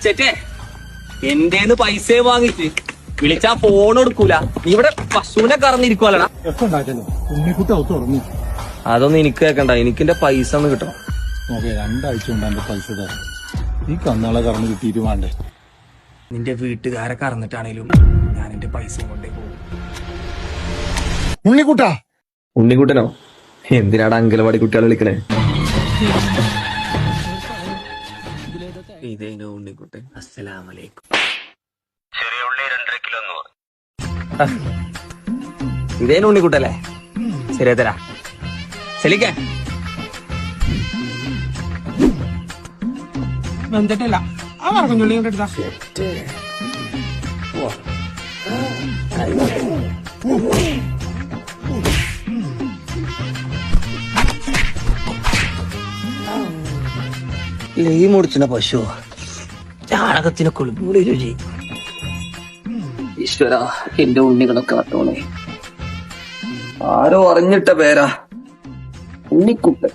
ചേച്ചേ എന്റേന്ന് പൈസ വാങ്ങിച്ച് വിളിച്ചാ ഫോൺ എടുക്കൂല. നീ ഇവിടെ പശുവിനെ കറന്നിരിക്കുവല്ലടാ. അതൊന്നും എനിക്ക് കേക്കണ്ട, എനിക്കെന്റെ പൈസ ഒന്ന് കിട്ടണം. നോക്കേ 2 ആഴ്ച കൊണ്ട് എന്റെ പൈസ തരാം. ഈ കന്നാളെ കറന്ന് കിട്ടിയിട്ട് വേണ്ടേ? നിന്റെ വീട്ടുകാരെ കറന്നിട്ടാണേലും ഞാൻ എന്റെ പൈസ കൊണ്ടേ പോകും. ഉണ്ണിക്കുട്ടാ. ഉണ്ണിക്കുട്ടനോ? എന്തിനാണ് അങ്കലവാടി കുട്ടികളെ വിളിക്കണേ? ഇതേനോ ഉണ്ണിക്കുട്ടൻ. അസ്സലാമലൈക്കും. ചെറിയ ഉള്ളി 2.5 കിലോ. ഇതേനോ ഉണ്ണിക്കുട്ടല്ലേ? ശരിയാ തരാ. ചെലിക്കേ വെന്തിട്ടില്ല. ആ വറക്കുഞ്ഞുള്ളി കൊണ്ട് എടുത്താ. ലീ മുടിച്ചിന പശു ചാണകത്തിന് കുളിപ്പൂടി രുചി. ഈശ്വര, എന്റെ ഉണ്ണികളൊക്കെ കത്തോണേ. ആരോ അറിഞ്ഞിട്ട പേരാ ഉണ്ണിക്കുട്ടൻ.